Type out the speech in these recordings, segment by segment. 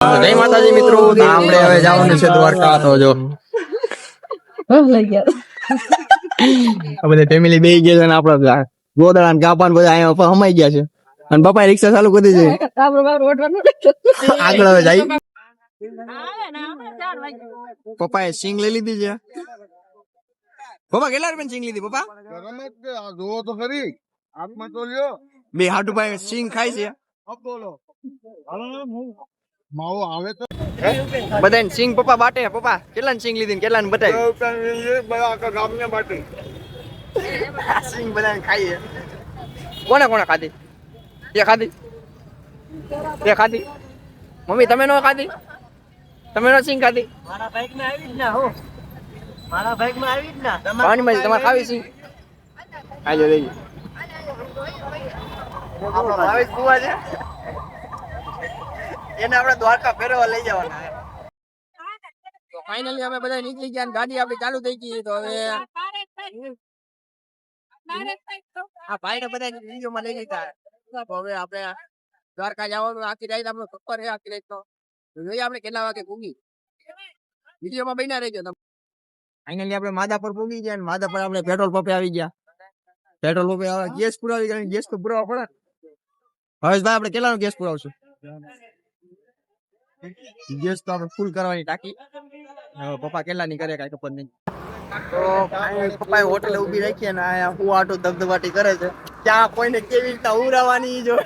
જય માતાજી મિત્રો, આપણે હવે જવાનું છે દ્વારકા. તો જો લઈ ગયા આ બધા ફેમિલી બેસી ગયા છે ને આપડા ગોદડા ને ગાપા ને બધા અહીંયા હમાઈ ગયા છે અને બાપા રિક્ષા ચાલુ કરી દીધી છે. આગળ હવે જાય. પપ્પાએ સિંગ લઈ લીધી છે. પપ્પા કેટલા રૂપિયા સિંગ લીધી પપ્પા? જોવો તો ખરી હાથમાં તો લ્યો. બે હાટુ ભાઈ સિંગ ખાય છે. બોલો માવો આવે તો બધા સિંગ પપ્પા બાટે. પપ્પા કેટલા સિંગ લીધી ને કેટલા ને બતાવી આખા ગામને બાટે સિંગ બધા ખાઈએ. કોને કોને ખાધી? તે ખાધી? તે ખાધી? મમ્મી તમે નો ખાધી? તમે નો સિંગ ખાધી? મારા બાઈક માં આવી જ ના હો મારા બાઈક માં આવી જ ના પાણીમાં તમારે ખાવી સિંગ? આજો લઈ આપણો ભાવેશ બુવા છે, એને આપણે દ્વારકા ફેરવા લઈ જવાના. તો ફાઇનલી અમે બધા નીકળી ગયા, ગાડી આપણી ચાલુ થઈ ગઈ. તો હવે આ ભાઈને બધા વિડીયો માં લઈ લીધા. તો હવે આપણે દ્વારકા જવાનું. આખી રાત આપણો સફર છે. આખી રાત તો જોઈએ આપણે કેટલા વાગે પૂગી. વિડીયો માં બન્યા રહેજો તમે. ફાઇનલી આપણે માધાપર પૂગી ગયા. માધાપર આપણે પેટ્રોલ પંપે આવી ગયા. પેટ્રોલ પંપે ગેસ પુરાવી ગયા. ગેસ તો પુરાવા પડે. હવેશભાઈ આપણે કેટલાનો ગેસ પુરાવશું? ગેસ તો આપણે ફૂલ કરવાની ટાંકી. પપ્પા કેટલાની કરે કાંઈ ખબર નહીં. તો પપ્પાએ હોટેલ ઉભી રાખી અને આ હું આટો ધબધબાટી કરે છે. ત્યાં કોઈને કેવી રીતના ઉરાવાની જો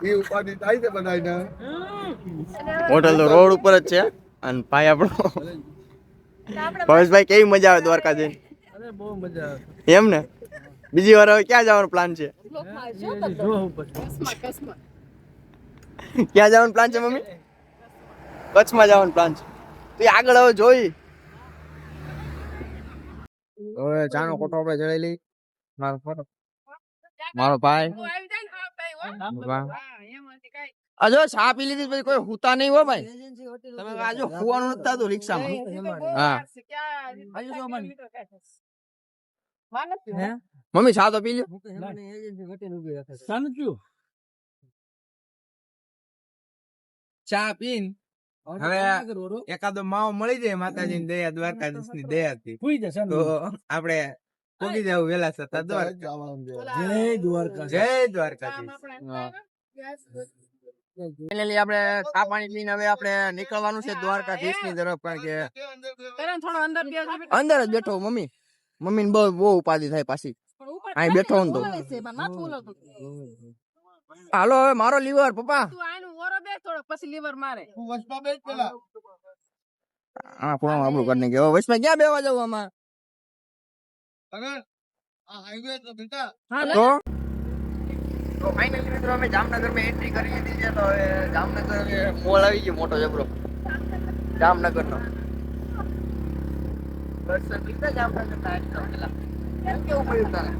એ ઉપાધિ થાય છે બધાને. હોટેલ તો રોડ ઉપર જ છે. અને ભાઈ આપણો ભવેશભાઈ કેવી મજા આવે દ્વારકા જઈને? અરે બહુ મજા આવે એમ ને? બીજી વાર હવે ક્યાં જવાનો પ્લાન છે? ક્યાં જવાનો પ્લાન છે મમ્મી? કચ્છમાં જવાનો પ્લાન છે. તો આગળ હવે જોઈ. હવે ચાનો કોટો આપણે જઈ લઈ. મારો ભાઈ આજો ચા પી લીધી પછી કોઈ હુતા નહીં હો ભાઈ. તમે આજો હુવાનું નથી થતું રિક્ષામાં. હા મમ્મી ચા તો પી લ્યો. ચા પીન હવે એકાદો માવો મળી જાય માતાજીની દયા, દ્વારકાધીશની દયાથી તો આપણે પોગી જવું વેલા થતા દ્વારકા. જય દ્વારકાધીશ. ફાઇનલી આપણે ચા પાણી પીને હવે આપણે નીકળવાનું છે દ્વારકાધીશની તરફ. કારણ કે અંદર જ બેઠો મમ્મી. મમ્મી ને બહુ ઉપાધિ થાય પાછી. અહીં બેઠો ને તો હાલો હવે મારો લીવર પપ્પા. હા પૂરા આપણું કરીને ગયો. વચમાં ક્યાં બેવા જવું આમાં? તો ફાઇનલી મિત્રો અમે જામનગરમાં એન્ટ્રી કરી લીધી છે. તો હવે જામનગર મોલ આવી ગયો મોટો જબરો જામનગર નો. દર્શન લીધા જામનગર ના. કેમ કેવું પડ્યું તારે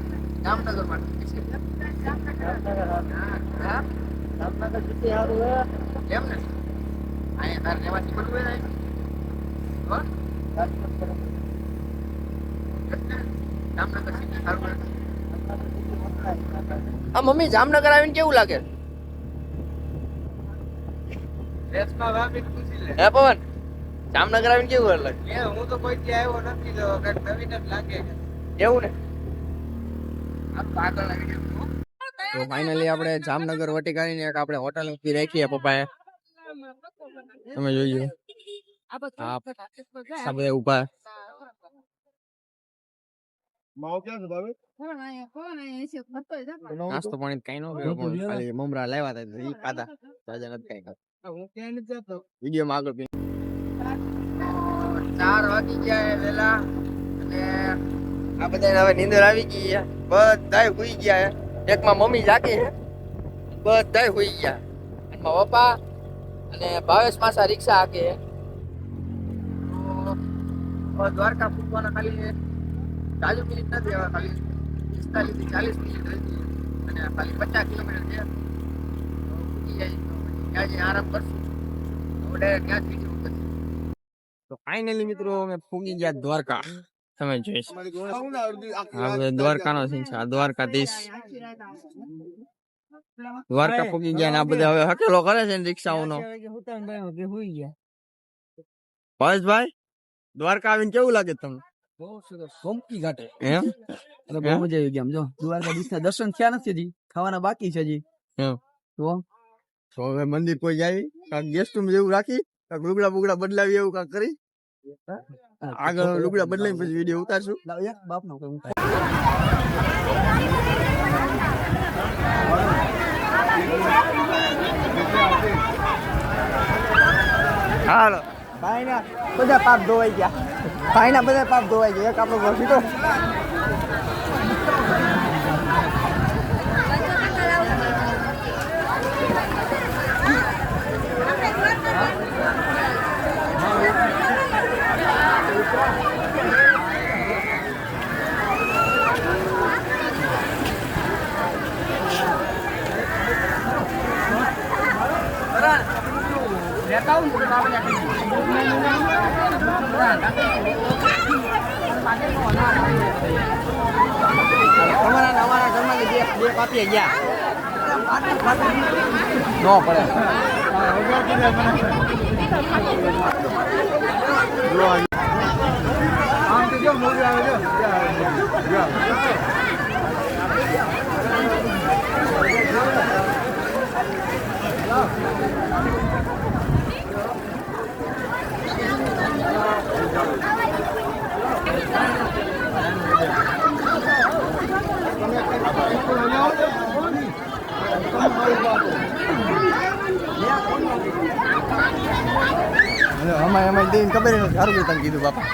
જામનગર માં? જામનગર સિટી સારું હે કેમ ને? અહીંયા તારે રહેવાથી બધું હોય ને? જામનગર સિટી સારું. આ મમ્મી જામનગર આવીને કેવું લાગે? હે પવન જામનગર આવીને કેવું લાગે? હું તો કોઈ થી આવ્યો નથી તો કઈક નવીન જ લાગે. એવું ને? આગળ લાગી ગયું. તો ફાઇનલી આપણે જામનગર વટી કરીને એક આપણે હોટલ ઉભી રાખીએ પપ્પાએ. તમે જોઈજો આ બધા ઉભા. માવો ક્યાં છે ભાવે? નાસ્તો પાણી કઈ નો કર્યો પણ ખાલી મમરા લાવ્યા હતા ઈ ખાધા. જાજા નથી કઈ ખાધા. હું ક્યાં નથી જતો. વિડિયો માં આગળ 4 વાગી ગયા વેલા અને આ બધા હવે નીંદર આવી ગઈ છે. બધાય હુઈ ગયા છે. એકમાં મમ્મી જાગે છે. બધાય હુઈ ગયા. અને મારા પપ્પા અને ભાવેશ માસા રિક્ષા હાકે છે. તો દ્વારકા પૂજવાના ખાલી 40 મિનિટ નથી, હવે ખાલી 45 થી 40 મિનિટ રહી અને ખાલી 50 કિલોમીટર છે. પૂજી જાય તો ત્યાં આરામ કરશું. હવે ત્યાં જ બીજું કરશું. તો ફાઇનલી મિત્રો અમે પૂગી ગયા દ્વારકા. તમે જોઈશ દ્વારકા નો સીન છે. દ્વારકાધીશ દ્વારકા પૂગી ગયા ને આ બધા હવે હકેલો કરે છે ને રિક્ષાઓનો. પરેશભાઈ, દ્વારકા આવીને કેવું લાગે તમને? બહુ સરસ ગમકી ઘાટે એમ અને બહુ મજા આવી ગઈ આમ જો દ્વારકાધીશના દર્શન થયા નથી હજી ખાવાના બાકી છે હજી એમ. તો તો હવે મંદિર કોઈ જાય કાંક ગેસ્ટ રૂમ જેવું રાખી કાંક લુગડા બુગડા બદલાવી એવું કાંક કરી આગળ લુગડા બદલાવી પછી વિડીયો ઉતારશું. લાવ યાર બાપનો કઈ હાલો ભાઈના બધા પાપ ધોવાઈ ગયા ભાઈના બધા પાપ ધોવાઈ ગયા એક આપણો ઘર તો અમારા ઘરમાંથી બે પાપી ગયા નો પડે. અમારે દઈને ખબર નથી સારું કે તમે કીધું બાપા.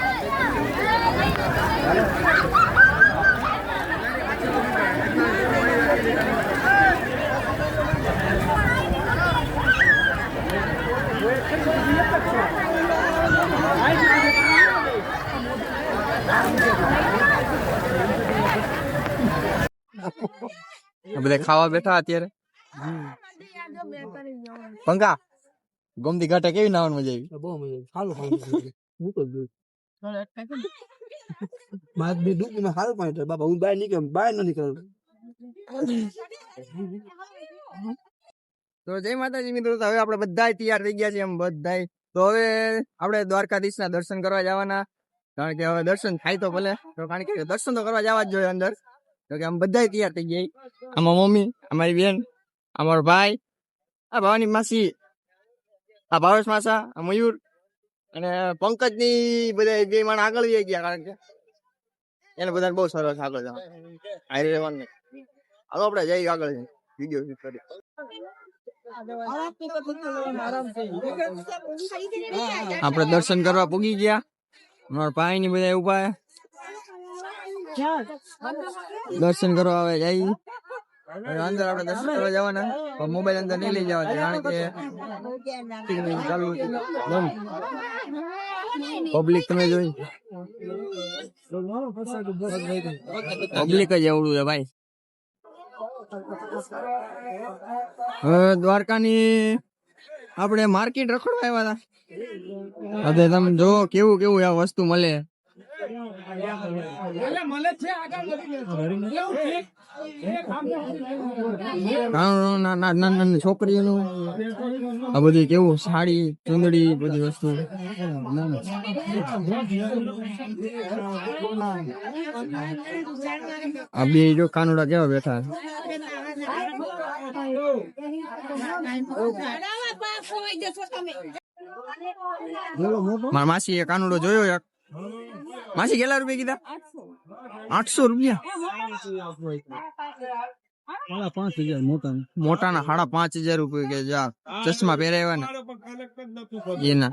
બધા ખાવા બેઠા અત્યારે. પંખા ગોમતી ઘાટે કેવી નાવાની મજા આવી? બહુ મજા સારું ખાવાનું હું તો જોયું મારે બી દુઃખમાં સારું પાણી થાય બાપા હું બહાર નીકળ બહાર ન નીકળું. તો જય માતાજી મિત્રો, તો હવે આપણે બધા તૈયાર થઈ ગયા છીએ એમ બધા. તો હવે આપણે દ્વારકાધીશના દર્શન કરવા જવાના, કારણ કે હવે દર્શન થાય તો ભલે, તો કારણ કે દર્શન તો કરવા જવા જ જોઈએ અંદર. તો કે આમ બધા તૈયાર થઈ ગયા. આમાં મમ્મી, અમારી બેન, અમારો ભાઈ, આ ભાવાની માસી, આ ભાવેશ માસા, આ મયુર અને પંકજ ની બધા બે માણસ આગળ જઈ ગયા, કારણ કે એને બધાને બહુ સરસ આગળ જવા હારે રહેવાનું નહીં. હાલો આપણે જઈ આગળ વિડીયો શૂટ કરી. આપણે દર્શન કરવા પૂગી ગયા. મારા ભાઈ ની બધા ઉભા દર્શન કરવા આવે જાય. અંદર આપણે દર્શન કરવા જવાના, પણ મોબાઈલ અંદર નહીં લઈ જવા, કારણ કે ચાલુ પબ્લિક તમે જોઈ પબ્લિક જ એવડું છે ભાઈ. હવે દ્વારકાની આપણે માર્કેટ રખડવા આવ્યા હતા. હવે તમે જો કેવું કેવું આ વસ્તુ મળે. નાની છોકરીઓનું આ બધી કેવું સાડી ચુંદડી બધી વસ્તુ. આ બે જો કાનુડા કેવા બેઠા. મારા માસી એ કાનુડો જોયો એક. માસી કેટલા રૂપિયા કીધા? 800 રૂપિયા. 5,000 મોટાના 5,500 રૂપિયા કે જા ચશ્મા પહેરાવ્યા ને એના.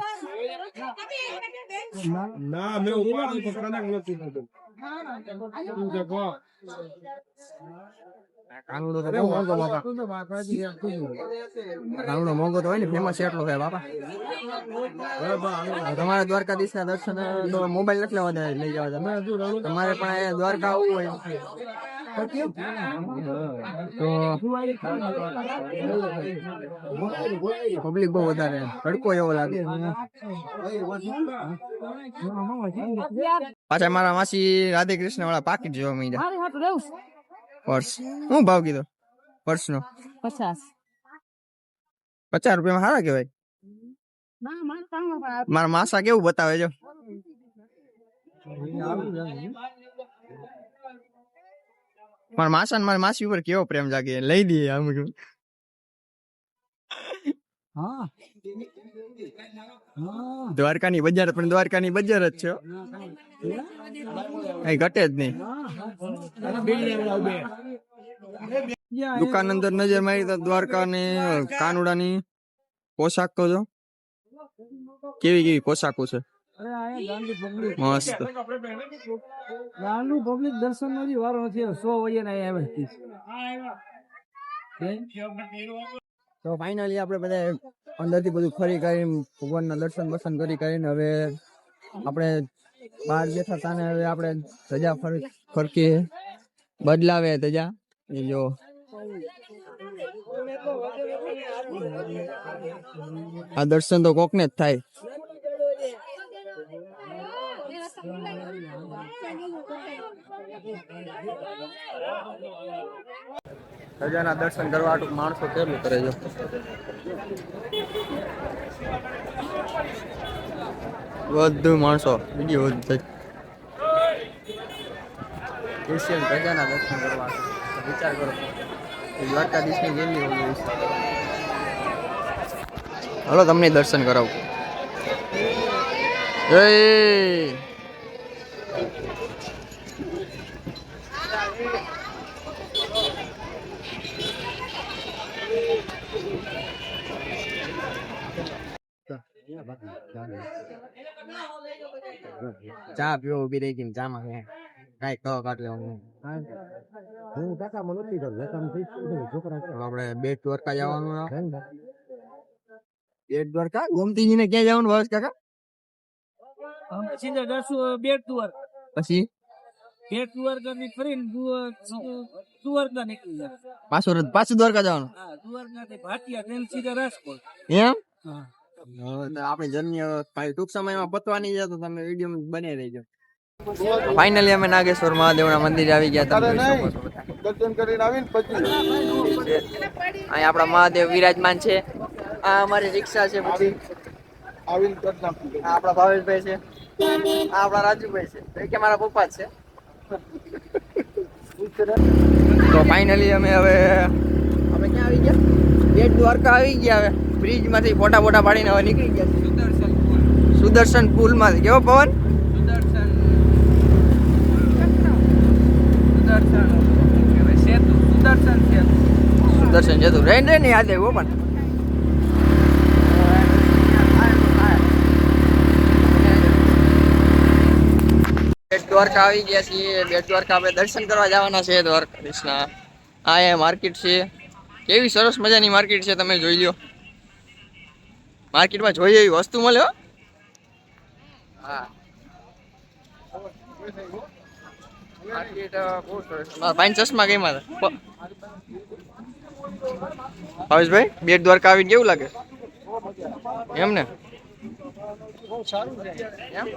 કાનુડો તો બહુ મોંઘો બાપા. કાનુડો મોંઘો તો હોય ને, ફેમસ એટલો છે બાપા. તમારે દ્વારકાધીશ ના દર્શન તો મોબાઈલ નથી લેવા દે લઈ જવા. તમારે પણ દ્વારકા આવવું હોય તો પબ્લિક બહુ વધારે, તડકો એવો લાગે. પાછા મારા માસી રાધે કૃષ્ણ વાળા પાકીટ જોવા મળ્યા. પર્સ શું ભાવ કીધો? પર્સનો 50. 50 રૂપિયામાં સારા કહેવાય. ના મારા મારા માસા કેવું બતાવે જો. મારા માસા ને મારી માસી ઉપર કેવો પ્રેમ જાગે, લઈ દઈએ આમ. હા દ્વારકાની બજાર પણ દ્વારકાની બજાર જ છે હો. કઈ ઘટે જ નહીં. દુકાન અંદર નજર મારી તો દ્વારકાની કાનુડાની પોશાકો જો કેવી કેવી પોશાકો છે મસ્ત. ગાંડું પબ્લિક દર્શન નો વારો નથી 100 વાગે ના આવે. તો ફાઇનલી આપણે બધા અંદરથી બધું ફરી કરીને ભગવાનના દર્શન બર્શન કરીને હવે આપણે બહાર બેઠા હતા ને હવે આપણે ધજા ફરકી બદલાવે ધજા. એ જો આ દર્શન તો કોકને જ થાય. ધજાના દર્શન કરવા આટલું માણસો કેટલું કરે છે. બધું માણસો બીજી વધુ થાય એશિયન ધજાના દર્શન કરવા. વિચાર કરો દ્વારકાધીશની કેટલી હોય છે. હાલો તમને દર્શન કરાવું. જય ચા પીવો ઉભી રહી ગઈ ચામાં કઈ કહો કાઢ લેવાનું. આપણે બેટ દ્વારકા જવાનું. બેટ દ્વારકા ગોમતીજી ને ક્યાં જવાનું ભાવેશ કાકા? સીધા જશું બેટ દ્વારકા, પછી બેટ દ્વારકા થી ફરીને દ્વારકા નીકળી જાય. પાછું દ્વારકા જવાનું. હા, દ્વારકા થી ભાટિયા ટ્રેન સીધા રાજકોટ. એમ હા, આપણી જર્ની ટૂંક સમયમાં પતવાની છે તો તમે વિડીયો બની રહેજો. ફાઇનલી અમે નાગેશ્વર મહાદેવના મંદિરે આવી ગયા. તમે જોઈ શકો છો દર્શન કરીને આવીને પછી અહીંયા આપણા મહાદેવ વિરાજમાન છે. આ અમારી રિક્ષા છે. પછી આવીને કરી નાખું. આ આપણા ભાવેશભાઈ છે. આ આપણા રાજુભાઈ છે. એ કે મારા પપ્પા જ છે. તો ફાઇનલી અમે ક્યાં આવી ગયા? બેટ દ્વારકા આવી ગયા. હવે બ્રિજ માંથી ફોટા પાડીને હવે નીકળી ગયા. સુદર્શન પુલ માંથી કેવો પવન. સુદર્શન જતું રેન ને યાદ આવ્યો પણ બેટ દ્વારકા આવી ગયા છીએ. બેટ દ્વારકા આપણે દર્શન કરવા જવાના છે દ્વારકાધીશના. આ એ માર્કેટ છે. કેવી સરસ મજાની માર્કેટ છે, તમે જોઈ લો. માર્કેટમાં જોઈએ એવી વસ્તુ મળે હો. હા માર્કેટ બહુ સરસ. મારા ભાઈ ચશ્મા કઈ મારે ભાવેશભાઈ બેટ દ્વારકા આવીને કેવું લાગે? એમ ને એમ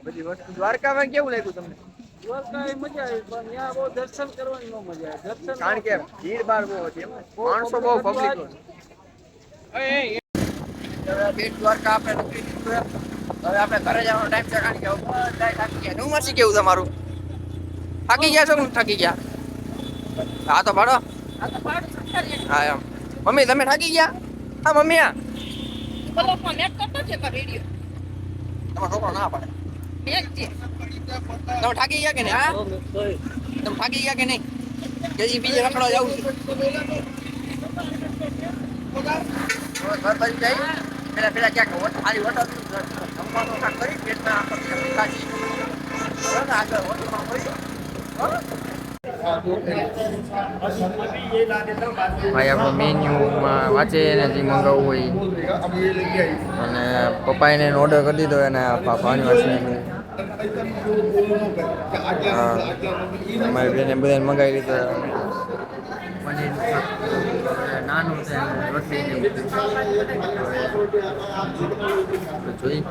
બધી વસ્તુ દ્વારકામાં કેવું લાગ્યું તમને? મજા આવી પણ ત્યાં બહુ દર્શન કરવાની ન મજા આવે. દર્શન કારણ કે ભીડ ભાડ બહુ હતી, માણસો બહુ પબ્લિક બેટ દ્વારકા આપણે નીકળી દીધું. હવે આપણે ઘરે જવાનો ટાઈમ છે. કારણ કે બધા થાકી ગયા. હું મસી કેવું તમારું? થાકી ગયા છો કે થાકી ગયા? હા તો પાડો. હા એમ મમ્મી તમે થાકી ગયા? હા મમ્મી આ તમારો છોકરો ના પાડે. તમે થાકી ગયા કે નહીં? હા તમે થાકી ગયા કે નહીં? હજી બીજે રખડવા જવું છે. ઘર બાજુ જઈ પેલા ક્યાંક ખાલી હોટલ જમવાનું કરી પેટમાં આગળ હોટલમાં ભાઈ આપણો મેન્યુમાં વાંચે ને જે મંગાવવું હોય. અને પપ્પાએ એને ઓર્ડર કરી દીધો એને ભાવની વાંચી મારી બેને બધાને મંગાવી લીધો. નાનું છે રોટલી જોઈ.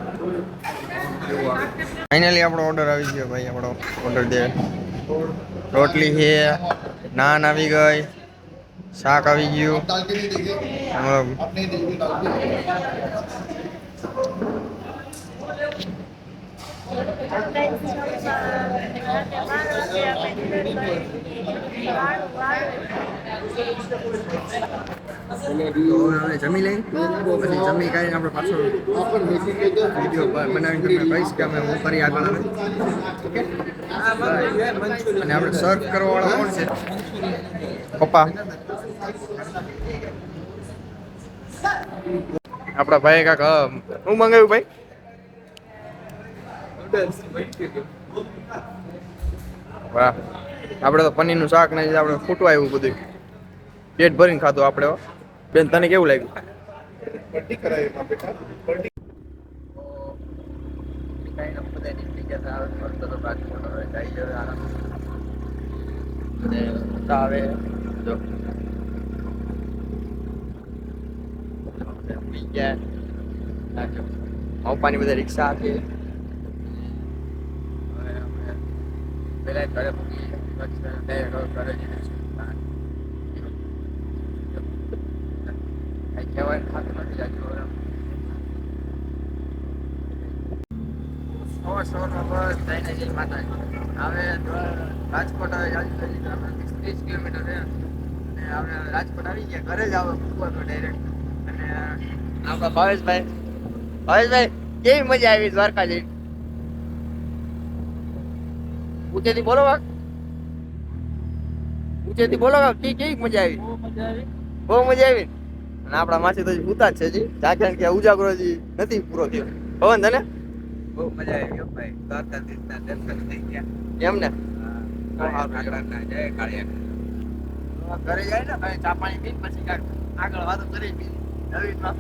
ફાઇનલી આપણો ઓર્ડર આવી ગયો ભાઈ. આપણો ઓર્ડર દે રોટલી છે, નાન આવી ગઈ, શાક આવી ગયું दाल के लिए देखिए હમણાં आप नहीं देखिए दाल के लिए તો હવે અમે જમી લઈ પછી જમી કરીને આપણે પાછો वहाँ पर मेथी के दो વિડીયો બનાવીને તમને કહીશ કે અમે હું કરી આગળ આવે અને આપણે સર્વ કરવા વાળા કોણ છે પપ્પા આપણા ભાઈ કાક હું મંગાવ્યું ભાઈ વાહ આપણે તો પનીરનું શાક ને આપણે ફૂટવા આવ્યું બધું પેટ ભરીને ખાધું આપણે હો. બેન તને કેવું લાગ્યું पट्टी कराएगा बेटा पट्टी પપ્પાની બધા રિક્ષા હતી પેલા ઘરે ઘરે કહેવાય ખાતું નથી જાતું બસ જઈને જઈ માતા હવે રાજકોટ હવે 30 કિલોમીટર છે અને આપણે રાજકોટ આવી ગયા ઘરે જ આવે પૂરતો ડાયરેક્ટ અને આપણા ભાવેશભાઈ કેવી મજા આવી દ્વારકા જઈ ઊંચેથી બોલો વાક ઊંચેથી બોલો વાક કેવી મજા આવી બહુ મજા આવી અને આપણા માસી તો હજી ભૂતા જ છે જી જાગ્યા કે ઉજાગરો હજી નથી પૂરો થયો પવન તને બહુ મજા આવી ગયો ભાઈ દ્વારકાધીશના દર્શન થઈ ગયા એમ ને કાળિયા જય કાળિયા ઘરે જાય ને ભાઈ ચા પાણી પીને પછી કાંઈક આગળ વાતો કરી નવીનમાં